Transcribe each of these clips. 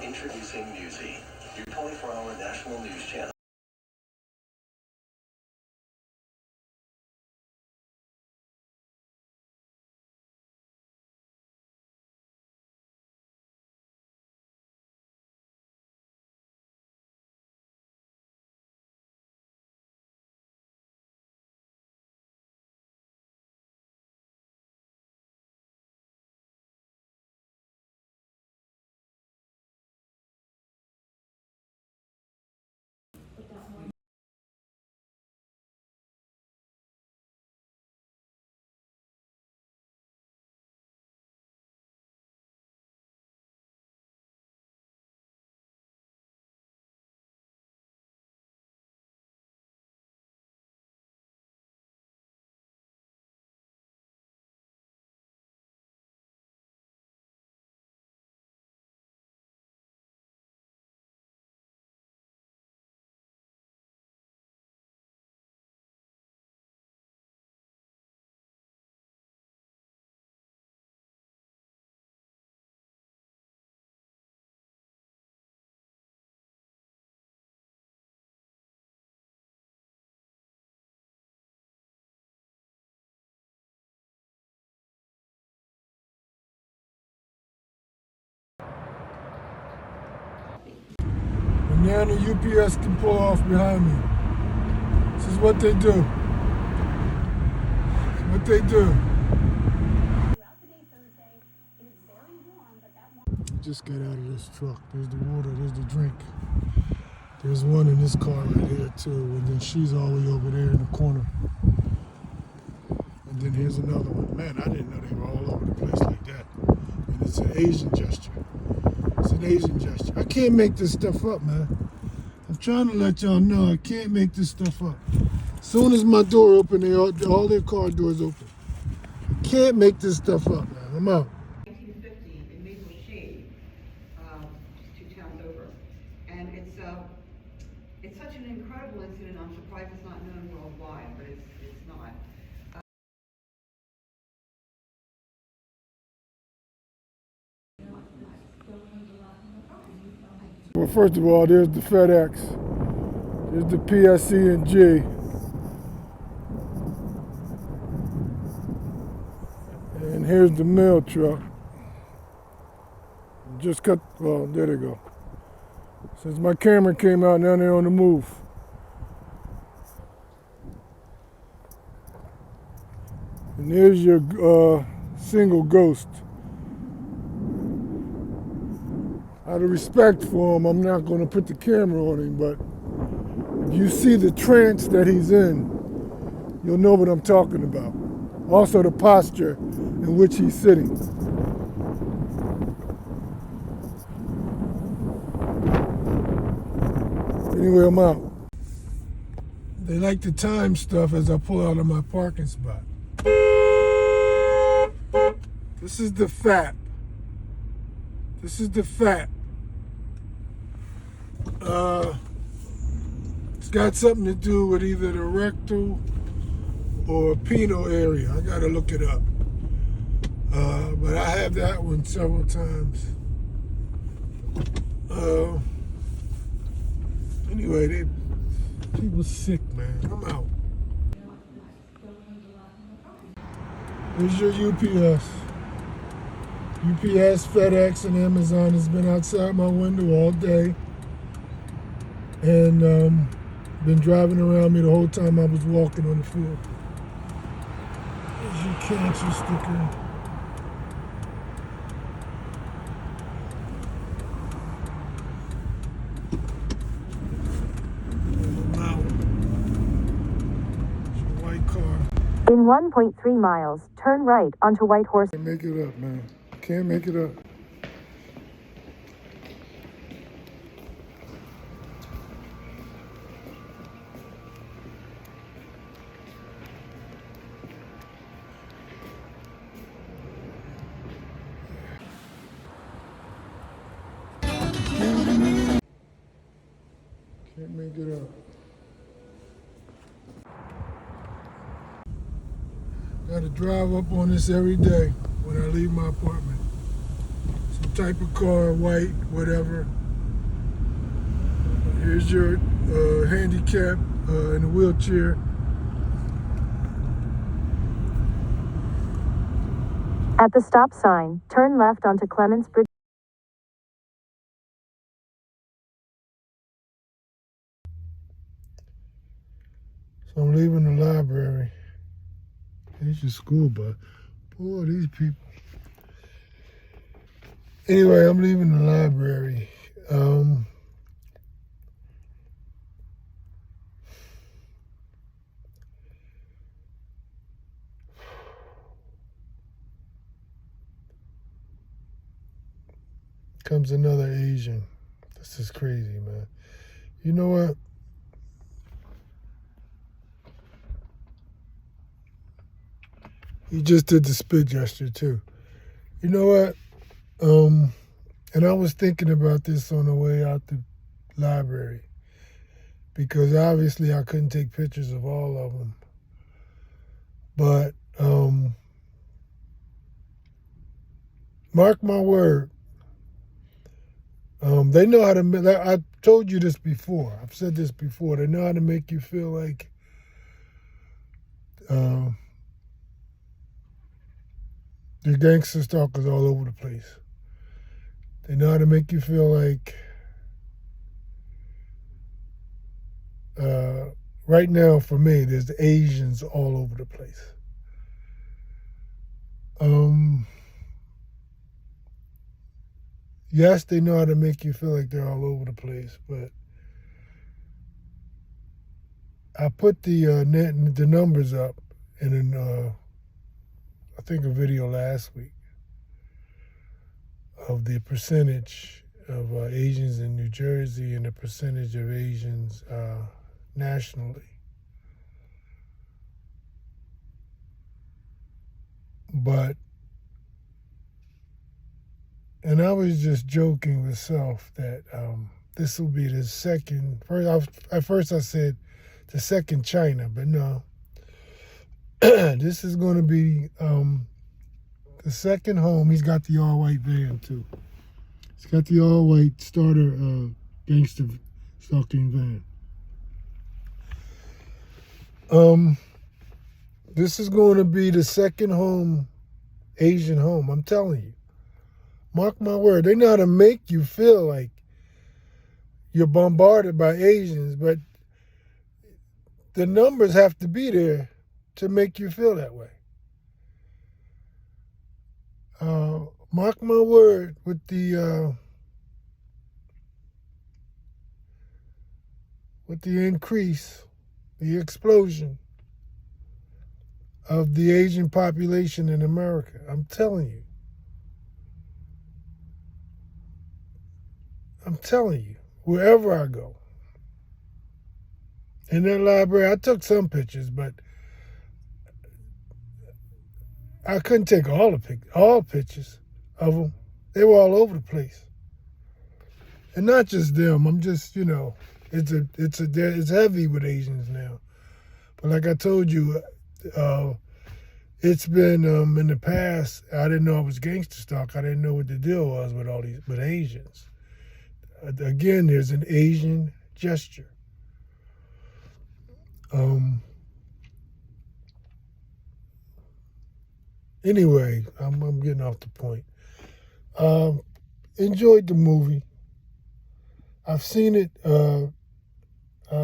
Introducing Newsy, your 24-hour national news channel. And now the UPS can pull off behind me. This is what they do. It's what they do. Just got out of this truck. There's the water, there's the drink. There's one in this car right here too, and then she's all the way over there in the corner. And then here's another one. Man, I didn't know they were all over the place like that. And it's an Asian gesture. It's an Asian gesture. I can't make this stuff up, man. I'm trying to let y'all know I can't make this stuff up. As soon as my door open, all their car doors open. I can't make this stuff up, man. I'm out. 1950 in Maple Shade, just 2 towns over, and it's such an incredible incident. I'm surprised it's not known worldwide, but it's not. Well, first of all, there's the FedEx. There's the PSC&G. And here's the mail truck. Just cut, well, there they go. Since my camera came out, now they're on the move. And there's your single ghost. Out of respect for him, I'm not going to put the camera on him, but if you see the trance that he's in, you'll know what I'm talking about. Also the posture in which he's sitting. Anyway, I'm out. They like to time stuff as I pull out of my parking spot. This is the FAP. This is the FAP. It's got something to do with either the rectal or penile area. I gotta look it up. But I have that one several times. Anyway, people sick, man. I'm out. Here's your UPS. UPS, FedEx, and Amazon has been outside my window all day. And been driving around me the whole time I was walking on the field. There's your cancer sticker. In 1.3 miles, turn right onto White Horse. Can't make it up, man. Can't make it up. Can't make it up. Got to drive up on this every day when I leave my apartment. So type of car, white, whatever. Here's your handicap in a wheelchair. At the stop sign, turn left onto Clements Bridge. So I'm leaving the library. Here's your school bus. Boy, these people. Anyway, I'm leaving the library. Comes another Asian. This is crazy, man. You know what? He just did the spit gesture too. You know what? And I was thinking about this on the way out the library because obviously I couldn't take pictures of all of them. But mark my word, they know how to. I told you this before. I've said this before. They know how to make you feel like the gangster stalkers all over the place. They know how to make you feel like right now for me, there's Asians all over the place. Yes, they know how to make you feel like they're all over the place, but I put the numbers up in I think a video last week of the percentage of Asians in New Jersey and the percentage of Asians nationally. And I was just joking with self that this will be the second. At first I said the second China, but no. This is going to be the second home. He's got the all-white van too. He's got the all-white starter Gangster Stalking van. This is going to be the second home, Asian home. I'm telling you. Mark my word. They know how to make you feel like you're bombarded by Asians, but the numbers have to be there to make you feel that way. Mark my word, with the increase, the explosion of the Asian population in America, I'm telling you, wherever I go. In that library, I took some pictures, but I couldn't take all pictures of them. They were all over the place, and not just them. I'm just, it's heavy with Asians now. But like I told you, it's been in the past. I didn't know I was gangster stalk. I didn't know what the deal was with Asians. Again, there's an Asian gesture. Anyway, I'm getting off the point. Enjoyed the movie. I've seen it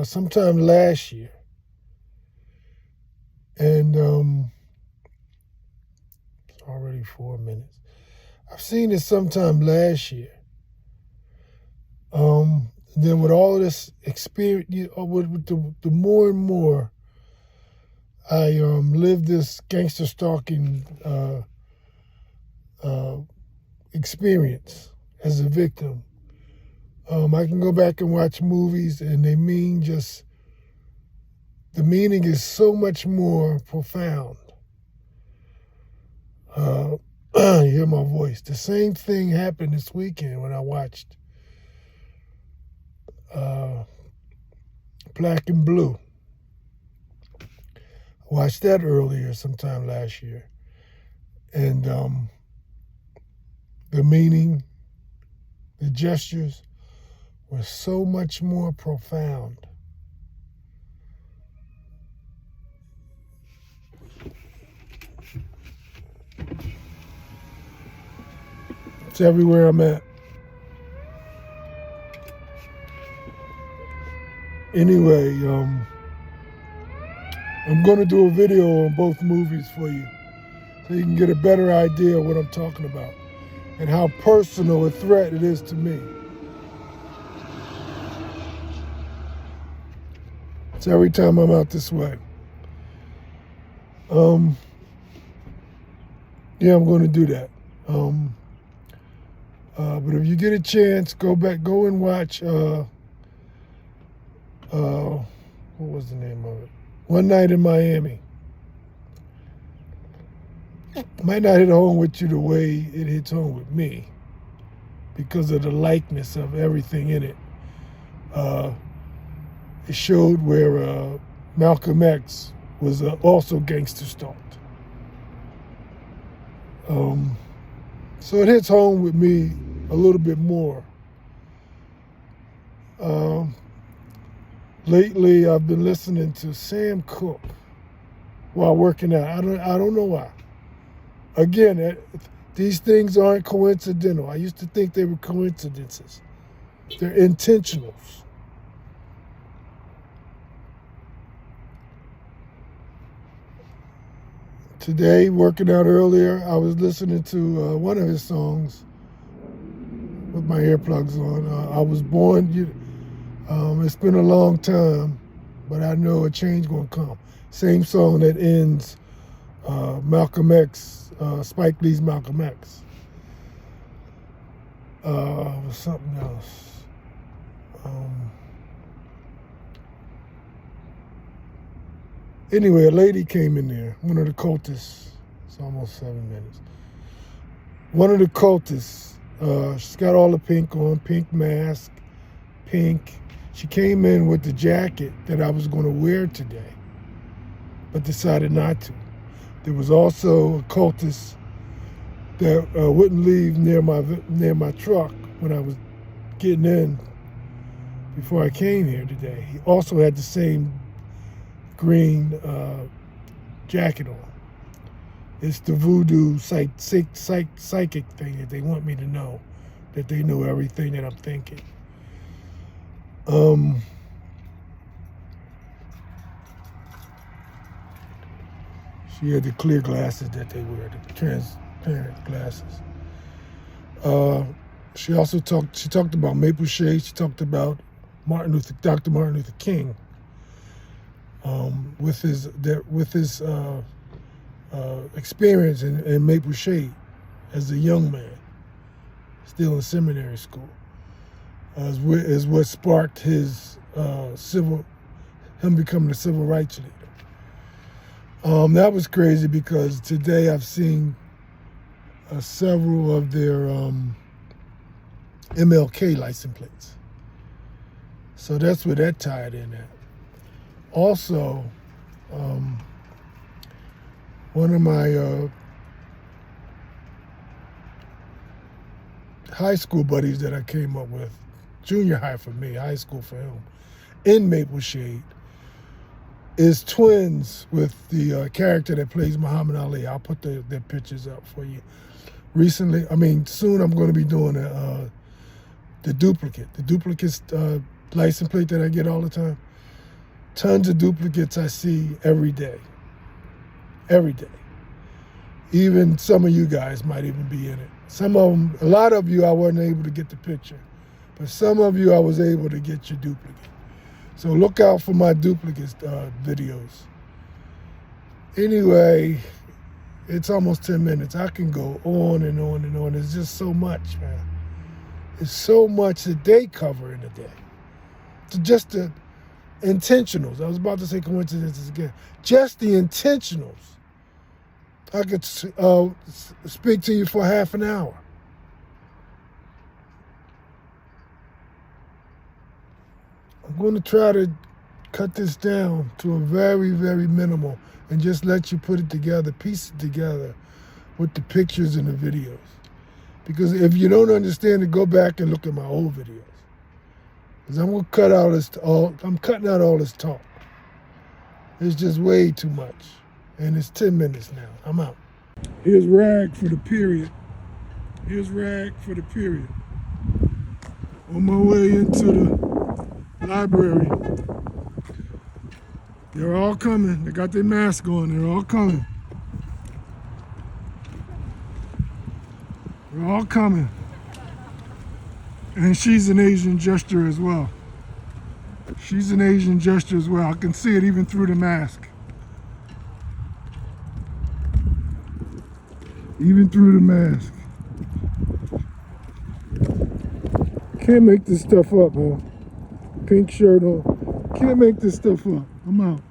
sometime last year. And it's already 4 minutes. I've seen it sometime last year. Then with all this experience, with the more and more I live this gangster stalking experience as a victim, I can go back and watch movies, and the meaning is so much more profound. You hear my voice. The same thing happened this weekend when I watched Black and Blue. I watched that earlier sometime last year. And the meaning the gestures were so much more profound. It's everywhere I'm at. Anyway, I'm going to do a video on both movies for you so you can get a better idea of what I'm talking about and how personal a threat it is to me. It's every time I'm out this way. Yeah, I'm going to do that. But if you get a chance, go and watch, what was the name of it? One Night in Miami. Might not hit home with you the way it hits home with me because of the likeness of everything in it. It showed where Malcolm X was also gangster stalked. So it hits home with me a little bit more. Lately, I've been listening to Sam Cooke while working out. I don't know why. Again, these things aren't coincidental. I used to think they were coincidences. They're intentionals. Today, working out earlier, I was listening to one of his songs with my earplugs on. I Was Born. It's been a long time, but I know a change gonna come. Same song that ends Malcolm X, Spike Lee's Malcolm X. Was something else. Anyway, a lady came in there, one of the cultists. It's almost 7 minutes. One of the cultists, she's got all the pink on, pink mask, pink. She came in with the jacket that I was going to wear today, but decided not to. There was also a cultist that wouldn't leave near my truck when I was getting in before I came here today. He also had the same green jacket on. It's the voodoo psychic thing that they want me to know, that they know everything that I'm thinking. She had the clear glasses that they wear, the transparent glasses. She also talked about maple shade. She talked about Dr. Martin Luther King, with his experience in maple shade as a young man, still in seminary school, is what sparked him becoming a civil rights leader. That was crazy because today I've seen several of their MLK license plates. So that's where that tied in at. Also, one of my high school buddies that I came up with, junior high for me, high school for him, in Maple Shade, is twins with the character that plays Muhammad Ali. I'll put their pictures up for you. Soon I'm going to be doing the duplicate license plate that I get all the time. Tons of duplicates I see every day. Every day. Even some of you guys might even be in it. Some of them, a lot of you I wasn't able to get the picture, but some of you I was able to get your duplicate. So look out for my duplicates videos. Anyway, it's almost 10 minutes. I can go on and on and on. There's just so much, man. It's so much that they cover in a day. Just the intentionals. I was about to say coincidences again. Just the intentionals. I could speak to you for half an hour. I'm going to try to cut this down to a very, very minimal and just let you put it together, piece it together with the pictures and the videos. Because if you don't understand it, go back and look at my old videos. Because I'm gonna cut out I'm cutting out all this talk. It's just way too much. And it's 10 minutes now. I'm out. Here's rag for the period. Here's rag for the period. On my way into the library. They're all coming. They got their mask on. They're all coming. They're all coming. And she's an Asian gesture as well. She's an Asian gesture as well. I can see it even through the mask. Even through the mask. Can't make this stuff up, man. Pink shirt on. Can't make this stuff up. I'm out.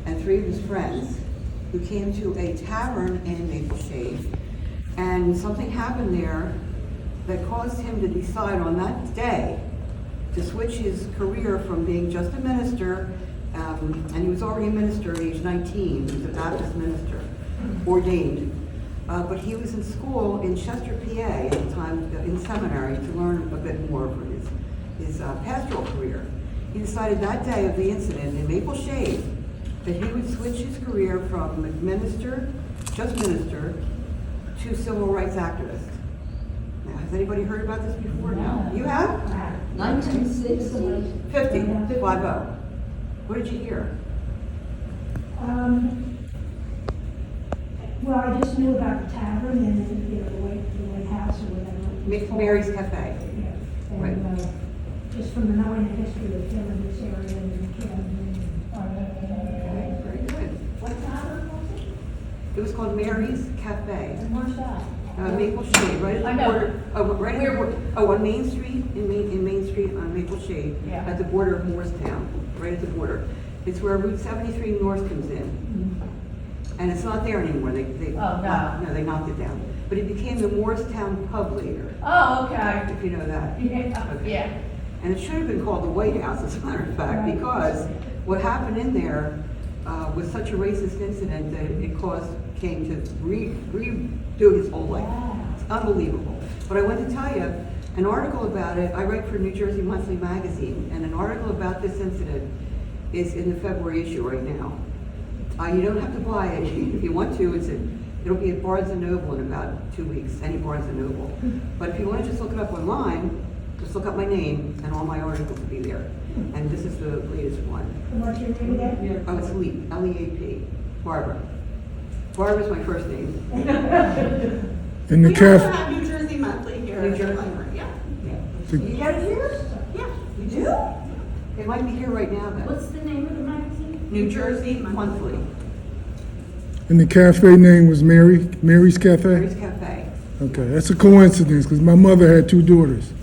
And 3 of his friends who came to a tavern in Maple Shade, and something happened there that caused him to decide on that day to switch his career from being just a minister, and he was already a minister at age 19, he was a Baptist minister, ordained. But he was in school in Chester, PA at the time, in seminary, to learn a bit more for his pastoral career. He decided that day of the incident in Maple Shade that he would switch his career from minister, just minister, to civil rights activist. Now, has anybody heard about this before? No. You have? 1960. 50. What did you hear? Well, I just knew about the tavern and, the White House or whatever. Mary's Cafe. Yeah. Right. And, just from the knowing the history of him and this area and the Okay, very good. What tavern was it? It was called Mary's Cafe. And where's that? Maple Shade, right at I the know. border. Oh, right at the border. Oh, on Main Street, in Main Street on Maple Shade, Yeah. at the border of Morristown, right at the border. It's where Route 73 North comes in. And it's not there anymore. They Oh, no. No, they knocked it down. But it became the Morristown Pub later, Oh, okay. if you know that. Yeah. And it should have been called the White House, as a matter of fact, Right. because what happened in there was such a racist incident that it came to redo his whole life. Wow. It's unbelievable. But I want to tell you, an article about it, I write for New Jersey Monthly Magazine, and an article about this incident is in the February issue right now. You don't have to buy it. If you want to, it'll be at Barnes & Noble in about 2 weeks, any Barnes & Noble. But if you want to just look it up online, just look up my name and all my articles will be there. And this is the latest one. And what's your name again? Oh, it's Leap, L-E-A-P, Barbara. Barbara's my first name. In the We also cafe. have New Jersey Monthly here. New at the Jersey? library, yeah. You get it here? Yeah. You do? It might be here right now then. What's the name of the magazine? New Jersey Monthly. And the cafe name was Mary's Cafe? Mary's Cafe. Okay, that's a coincidence because my mother had 2 daughters,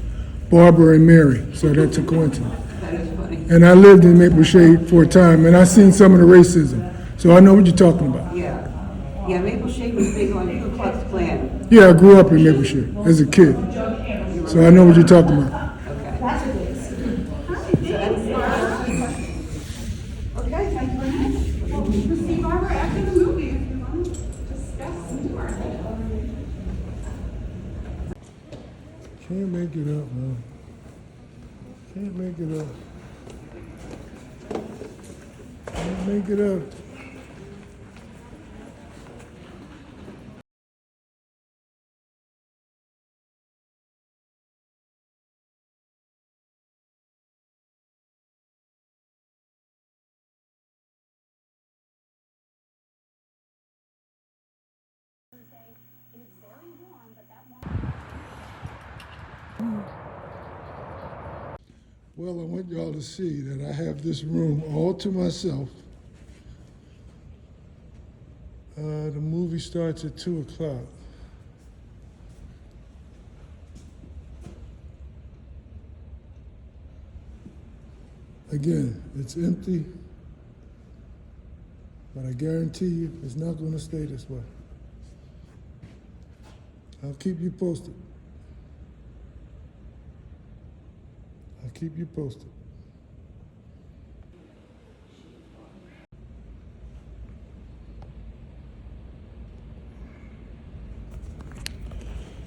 Barbara and Mary, so that's a coincidence. That is funny. And I lived in Maple Shade for a time, and I seen some of the racism, so I know what you're talking about. Yeah. Yeah, Maple Shade was big on Ku Klux Klan. Yeah, I grew up in Maple Shade as a kid, so I know what you're talking about. Okay. That's what it is. Okay, thank you very much. We'll see Barbara after the movie if you want to discuss more. Can't make it up, man. Can't make it up. Can't make it up. Well, I want y'all to see that I have this room all to myself. The movie starts at 2 o'clock. Again, it's empty, but I guarantee you it's not going to stay this way. I'll keep you posted. I'll keep you posted.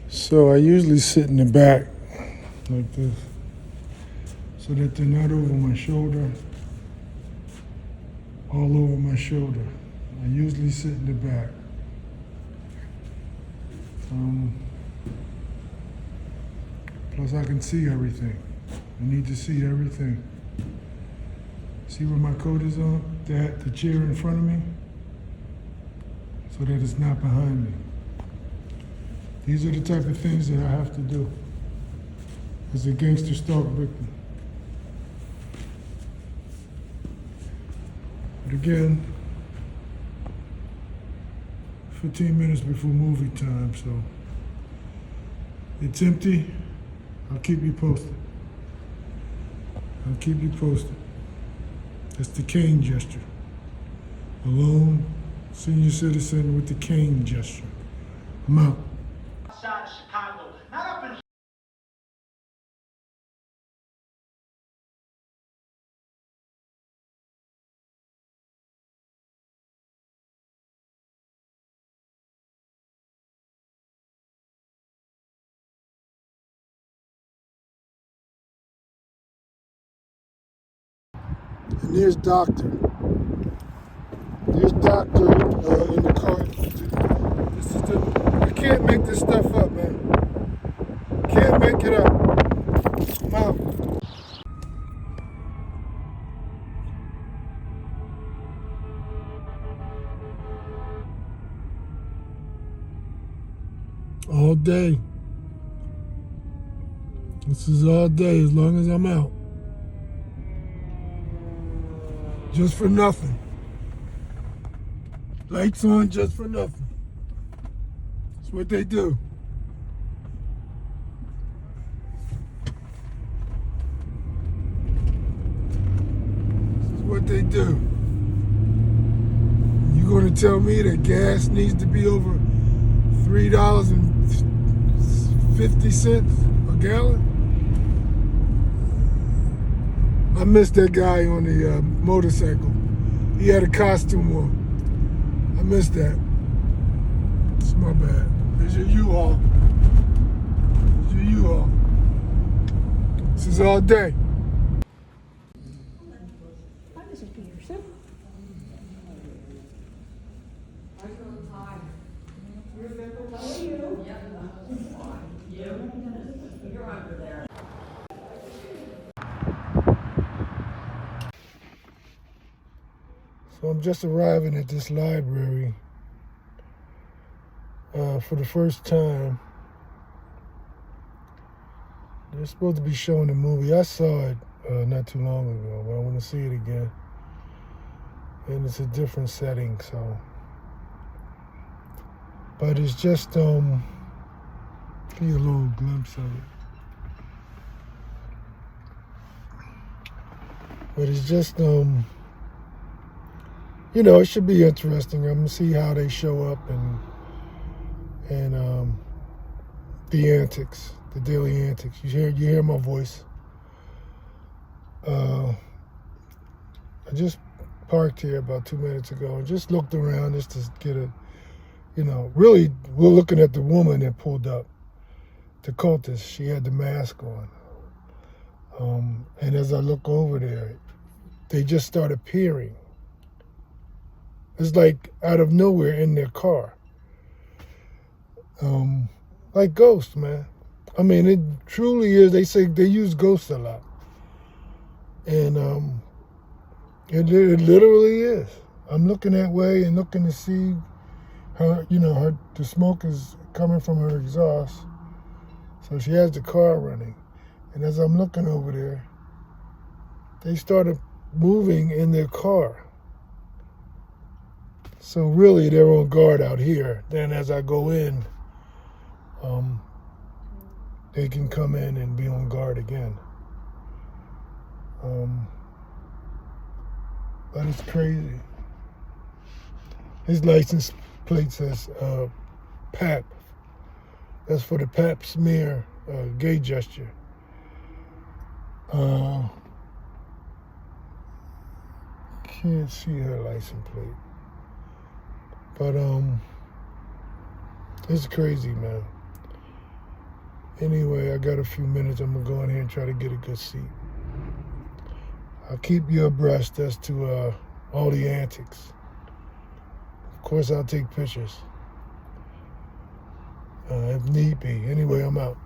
So I usually sit in the back like this so that they're not over my shoulder, all over my shoulder. I usually sit in the back. Plus I can see everything. I need to see everything. See where my coat is on? The chair in front of me? So that it's not behind me. These are the type of things that I have to do as a gangster stalk victim. But again, 15 minutes before movie time, so it's empty. I'll keep you posted. I'll keep you posted. That's the cane gesture. Alone, senior citizen with the cane gesture. I'm out. Outside of Chicago, not up in And there's Doctor. There's Doctor in the car. This is I can't make this stuff up, man. Can't make it up. I'm out. All day. This is all day as long as I'm out. Just for nothing. Lights on just for nothing. That's what they do. This is what they do. You gonna tell me that gas needs to be over $3.50 a gallon? I missed that guy on the motorcycle. He had a costume on. I missed that. It's my bad. There's your U-Haul. There's your U-Haul. This is all day. Hi, Mrs. Peterson. So I'm just arriving at this library for the first time. They're supposed to be showing a movie. I saw it not too long ago, but I want to see it again. And it's a different setting, so But it's just give you a little glimpse of it. But it's just it should be interesting. I'm gonna see how they show up and the antics, the daily antics. You hear my voice. I just parked here about 2 minutes ago and just looked around just to get really we're looking at the woman that pulled up, the cultist. She had the mask on. And as I look over there, they just start appearing. It's like out of nowhere in their car. Like ghosts, man. I mean, it truly is. They say they use ghosts a lot. And it literally is. I'm looking that way and looking to see her, the smoke is coming from her exhaust. So she has the car running. And as I'm looking over there, they started moving in their car. So really, they're on guard out here. Then as I go in, they can come in and be on guard again. But it's crazy. His license plate says PAP. That's for the PAP smear gay gesture. Can't see her license plate. But it's crazy, man. Anyway, I got a few minutes. I'm gonna go in here and try to get a good seat. I'll keep you abreast as to all the antics. Of course, I'll take pictures if need be. Anyway, I'm out.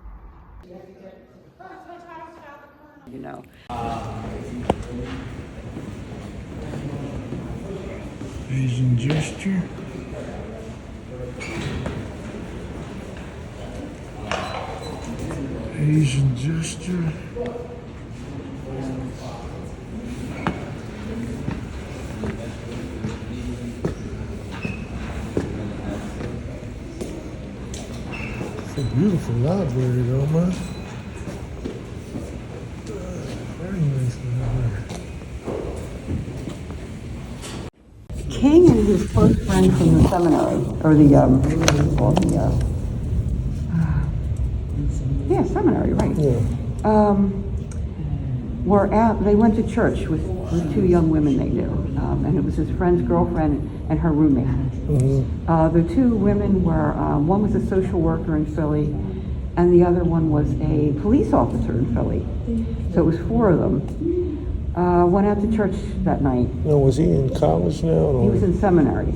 Asian gesture. Asian gesture. It's a beautiful library though, man. Very nice library. King and his close friend from the seminary, or seminary, right? Yeah. Were out. They went to church with two young women they knew, and it was his friend's girlfriend and her roommate. Mm-hmm. The two women were one was a social worker in Philly, and the other one was a police officer in Philly. So it was four of them. Went out to church that night. Now, was he in college now? Or He was in seminary.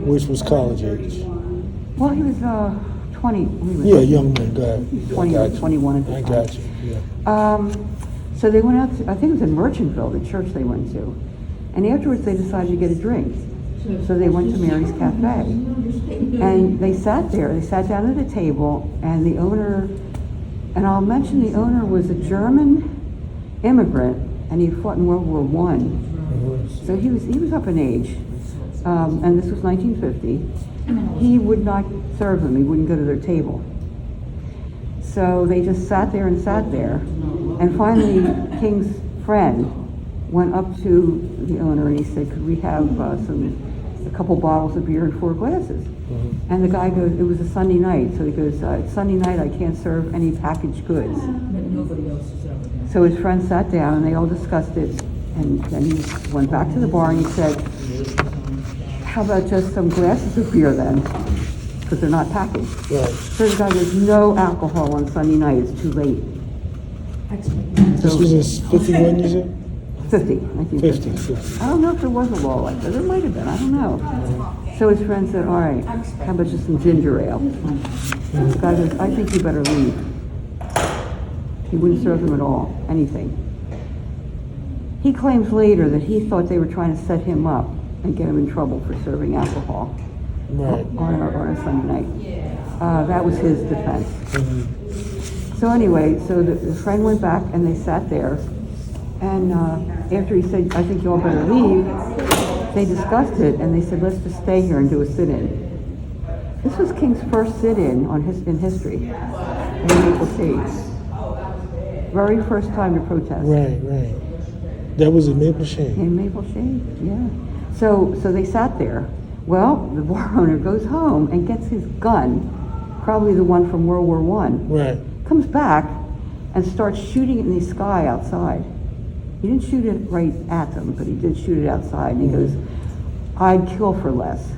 which was college age? Well, he was 20. Yeah, young man. Go ahead. 20 or 21 at the I time. got you. Yeah. So they went out to, I think it was in Merchantville, the church they went to. And afterwards they decided to get a drink. So they went to Mary's Cafe. And they sat there, they sat down at a table, and the owner, and I'll mention the owner was a German immigrant, and he fought in World War I. Mm-hmm. So he was up in age. And this was 1950. He would not serve them, he wouldn't go to their table. So they just sat there and sat there. And finally, King's friend went up to the owner and he said, could we have a couple bottles of beer and 4 glasses? Mm-hmm. And the guy goes, it was a Sunday night. So he goes, it's Sunday night, I can't serve any packaged goods. But nobody else is ever there. So his friend sat down and they all discussed it. And then he went back to the bar and he said, how about just some glasses of beer then? Because they're not packaged. Right. So the guy goes, no alcohol on Sunday night, it's too late. This was in 51, you said? 50, 50, 1950. 50. I don't know if there was a law like that. There might have been, I don't know. So his friend said, all right, how about just some ginger ale? And the guy goes, I think you better leave. He wouldn't serve them at all, anything. He claims later that he thought they were trying to set him up and get him in trouble for serving alcohol Right. on a Sunday night. That was his defense. Mm-hmm. So anyway, so the friend went back and they sat there, and after he said, I think you all better leave, they discussed it and they said, let's just stay here and do a sit-in. This was King's first sit-in in history in Maple Shade. Very first time to protest. Right. That was in Maple Shade. In Maple Shade, yeah. So they sat there. Well, the bar owner goes home and gets his gun, probably the one from World War I. Right. Comes back and starts shooting it in the sky outside. He didn't shoot it right at them, but he did shoot it outside. And he goes, "I'd kill for less,"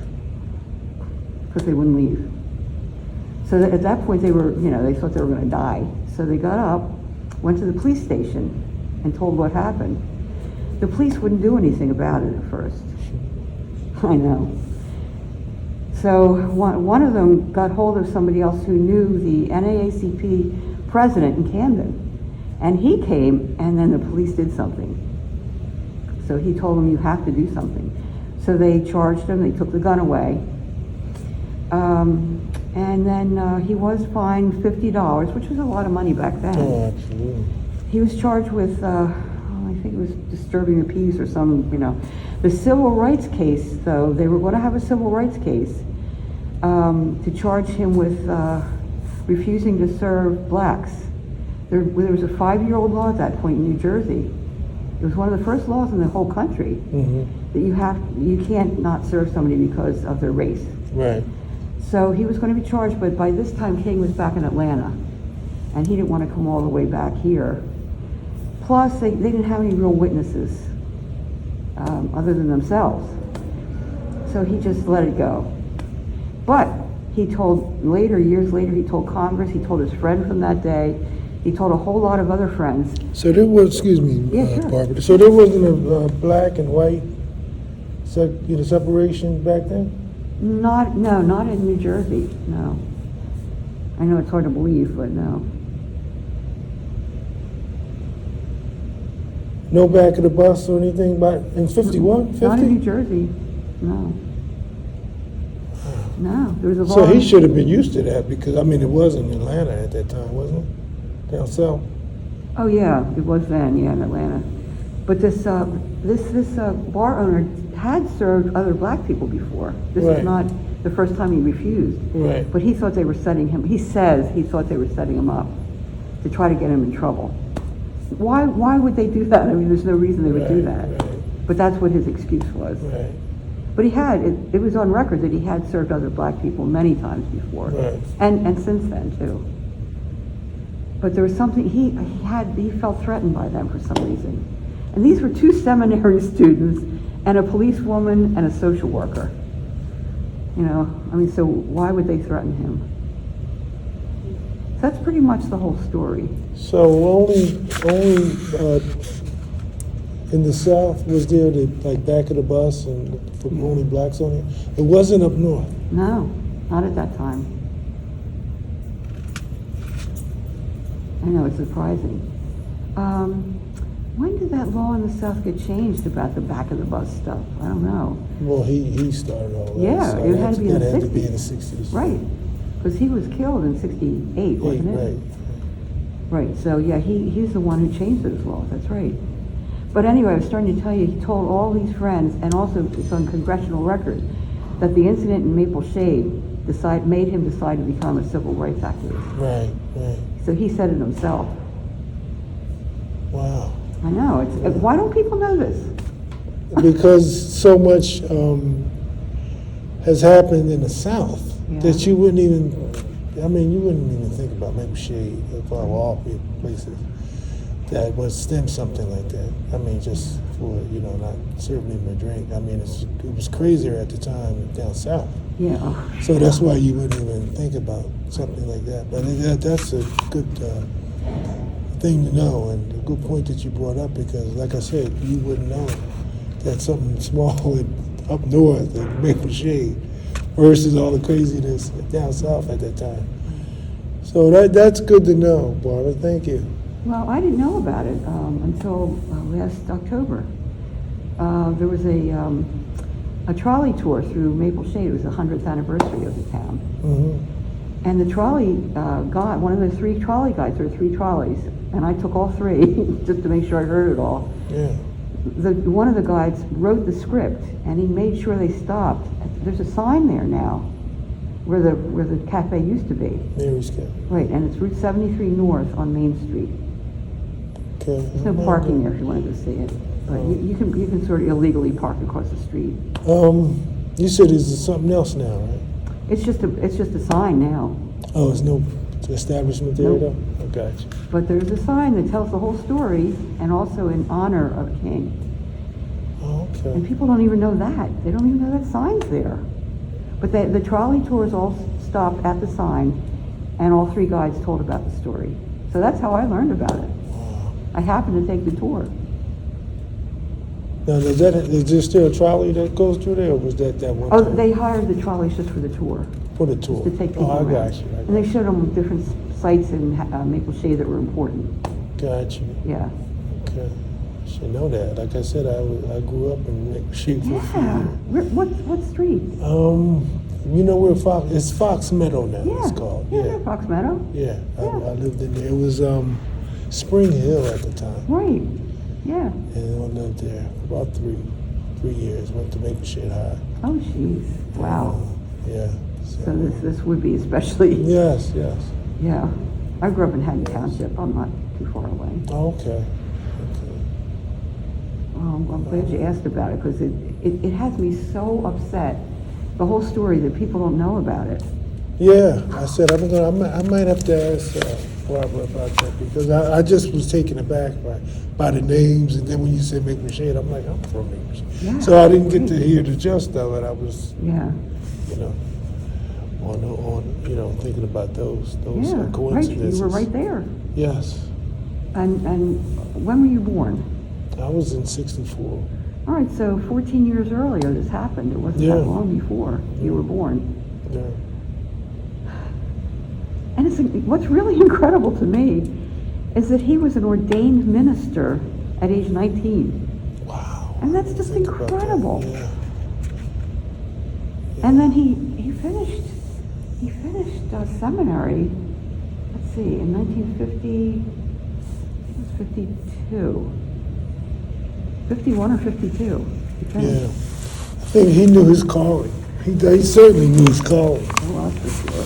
because they wouldn't leave. So at that point, they were, they thought they were going to die. So they got up, went to the police station, and told what happened. The police wouldn't do anything about it at first. I know. So one of them got hold of somebody else who knew the NAACP president in Camden. And he came, and then the police did something. So he told them, "You have to do something." So they charged him, they took the gun away. And then he was fined $50, which was a lot of money back then. Oh, absolutely. He was charged with, I think it was disturbing the peace or some, The civil rights case, though, they were going to have a civil rights case to charge him with refusing to serve blacks. There was a 5-year-old law at that point in New Jersey. It was one of the first laws in the whole country that you can't not serve somebody because of their race. Right. So he was going to be charged, but by this time King was back in Atlanta, and he didn't want to come all the way back here. Plus, they didn't have any real witnesses other than themselves. So he just let it go. But he told years later, he told Congress, he told his friend from that day, he told a whole lot of other friends. So there was, excuse me, Yeah, sure. Barbara. So there wasn't a black and white separation back then? Not in New Jersey, no. I know it's hard to believe, but no. No back of the bus or anything in 51, 50? Not in New Jersey, no. No, there was a law. So he should have been used to that because, it was in Atlanta at that time, wasn't it? Down south? Oh yeah, it was then, in Atlanta. But this bar owner had served other black people before. This Right. is not the first time he refused. Right. But he thought they were setting him, he says he thought they were setting him up to try to get him in trouble. Why would they do that? There's no reason they would do that. Right. But that's what his excuse was. Right. But it was on record that he had served other black people many times before. Right. And since then too. But there was something, he felt threatened by them for some reason. And these were 2 seminary students and a policewoman and a social worker. So why would they threaten him? That's pretty much the whole story. So only in the South was there the back of the bus and only blacks on it? It wasn't up north? No, not at that time. I know, it's surprising. When did that law in the South get changed about the back of the bus stuff? I don't know. Well, he started all that. Yeah, so it had to be in the 60s. That had to be in the 60s. Right, because he was killed in 68, wasn't it? Right. Right, so yeah, he's the one who changed those laws, that's right. But anyway, I was starting to tell you, he told all these friends, and also it's on congressional record, that the incident in Maple Shade made him decide to become a civil rights activist. Right. So he said it himself. Wow. I know, why don't people know this? Because so much has happened in the South that you wouldn't even think about Maple Shade of all places that would stem something like that. Just for, not serving him a drink. It was crazier at the time down south. Yeah. So that's why you wouldn't even think about something like that. But that's a good thing to know, and a good point that you brought up, because like I said, you wouldn't know that something small up north in Maple Shade versus all the craziness down south at that time. So that's good to know, Barbara. Thank you. Well, I didn't know about it until last October. There was a trolley tour through Maple Shade. It was the 100th anniversary of the town. Mm-hmm. And the trolley guy, one of the 3 trolley guys, there were 3 trolleys, and I took all 3 just to make sure I heard it all. Yeah. One of the guides wrote the script, and he made sure they stopped. There's a sign there now where the cafe used to be. Mary's Cafe. Right, and it's Route 73 North on Main Street. Okay. There's no parking there if you wanted to see it, but you can sort of illegally park across the street. You said it's something else now, right? It's just a sign now. Oh, there's no establishment there Nope. though? I got you. But there's a sign that tells the whole story, and also in honor of King. Oh, And okay. people don't even know that. They don't even know that sign's there. But the trolley tours all stopped at the sign, and all three guides told about the story. So that's how I learned about it. I happened to take the tour. Now, is there still a trolley that goes through there, or was that one Oh, time? they hired the trolleys just for the tour, For the tour? to take people Oh, I around. got you. And they showed them different sites in Maple Shade that were important. Got you. Yeah. Okay. Should know that. Like I said, I grew up in Maple Shade for a few Yeah. years. What street? You know where it's Fox Meadow now, Yeah. it's called. Yeah, Fox Meadow. Yeah. Yeah. I lived in there. It was Spring Hill at the time. Right. Yeah. And I lived there for about three years. Went to Maple Shade High. Oh, jeez. Wow. Yeah. So this would be especially. Yes. Yeah. I grew up in Haddon Township. I'm not too far away. Oh, okay. I'm glad you asked about it because it has me so upset. The whole story that people don't know about it. Yeah, I said I might have to ask Barbara about that because I just was taken aback by the names, and then when you said Maple Shade, I'm like, I'm from Maple Shade. Yeah. So I didn't get to hear the gist of it. I was, Yeah. on thinking about those Yeah. Right. coincidences. You were right there. Yes, And when were you born? I was in '64. All right. So 14 years earlier, this happened. It wasn't Yeah. that long before you were born. Yeah. And what's really incredible to me is that he was an ordained minister at age 19. Wow. And that's just Think about that. incredible. Yeah. And then he finished seminary, let's see, in 1950, I think it was 52. 51 or 52. He Yeah. finished. I think he knew his calling. He certainly knew his calling. Oh, that's for sure.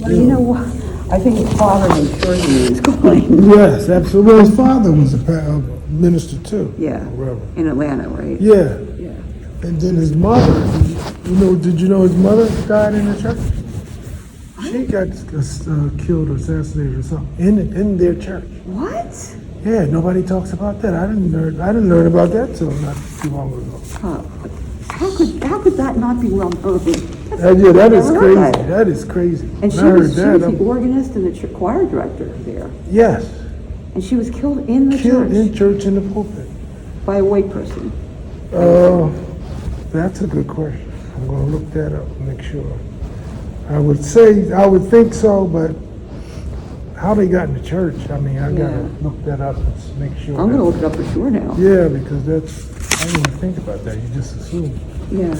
Well, you know what? I think his father made sure he knew his calling. Yes, absolutely. Well, his father was a minister too. Yeah. Reverend. In Atlanta, right? Yeah. Yeah. And then his mother, did you know his mother died in the church? She got killed or assassinated or something in their church. What? Yeah, nobody talks about that. I didn't learn about that till not too long ago. How could that not be well known? Yeah, that is Never heard crazy. that. That is crazy. And When I heard she was that, the organist and the choir director there. yes, And she was killed in the killed in church church in the pulpit. by a white person. That's a good question. I'm going to look that up and make sure. I would think so, but how they got in the church, I mean, I got Yeah. to look that up and make sure. I'm going to that- look it up for sure now. Yeah, because I didn't even think about that. You just assume. Yeah. But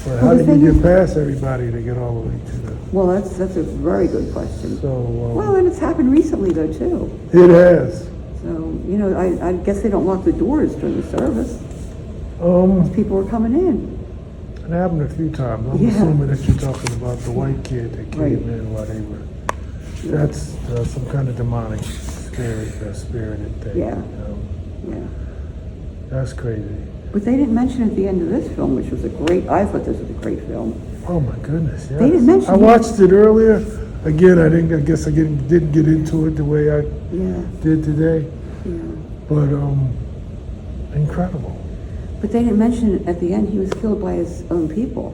Well, how the did thing you is- get past everybody to get all the way to the... Well, that's a very good question. So, Well, and it's happened recently though too. it has. So, I guess they don't lock the doors during the service. People are coming in. It happened a few times. I'm Yeah. assuming that you're talking about the white kid that came Right. in while they were... That's some kind of demonic spirited thing. Yeah. Yeah. That's crazy. But they didn't mention at the end of this film, which was I thought this was a great film. Oh my goodness! Yes. They didn't mention I it. watched it earlier. Again, I guess I didn't get into it the way I Yeah. did today. Yeah. But incredible. But they didn't mention it at the end. He was killed by his own people.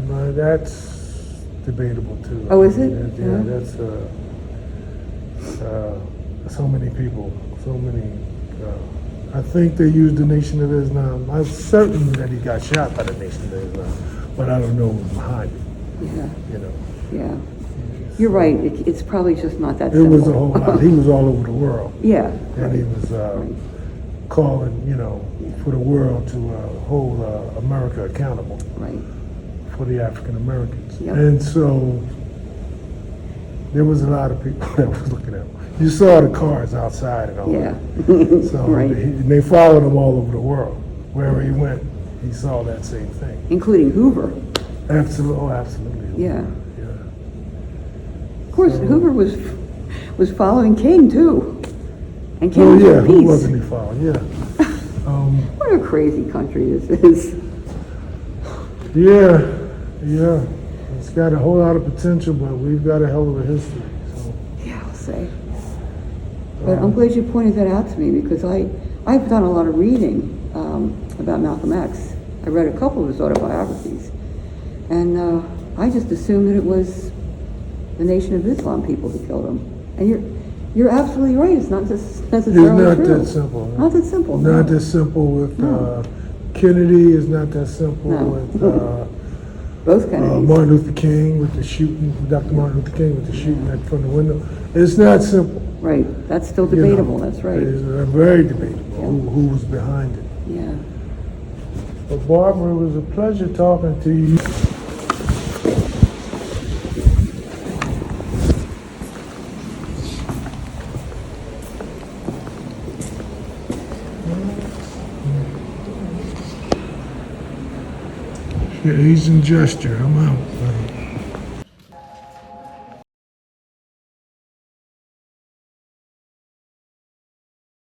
That's debatable too. Oh, is it? Yeah, Yeah. that's so many people, so many. I think they used the Nation of Islam. I'm certain that he got shot by the Nation of Islam, but I don't know who's behind it. Yeah. You know, Yeah. You're right. It's probably just not that it simple. was a whole lot. He was all over the world, Yeah. and he was calling, for the world to hold America accountable Right. for the African Americans. Yep. And so there was a lot of people that was looking at him. You saw the cars outside and all Yeah. that. So Right. they followed him all over the world. Wherever he went, he saw that same thing. Including Hoover. Absolutely, oh, absolutely. Yeah. Yeah. Of course, So- Hoover was following King too, and King Oh, was yeah, for who peace. wasn't he following? Yeah. What a crazy country this is. Yeah, yeah. It's got a whole lot of potential, but we've got a hell of a history. So, Yeah, I'll say. But I'm glad you pointed that out to me because I've done a lot of reading about Malcolm X. I read a couple of his autobiographies, and I just assumed that it was the Nation of Islam people who killed him. And you're absolutely right. It's not just it's necessarily not true. that simple. Not that simple. Not no. that simple with No. Kennedy. Is not that simple No. with Both Kennedys. Martin Luther King with the shooting. Dr. Martin Luther King with the shooting from the window. It's not simple. Right. That's still you know. debatable. That's right. It's very debatable Yeah. who was behind it. Yeah. But Barbara, it was a pleasure talking to you. The Asian gesture. I'm out.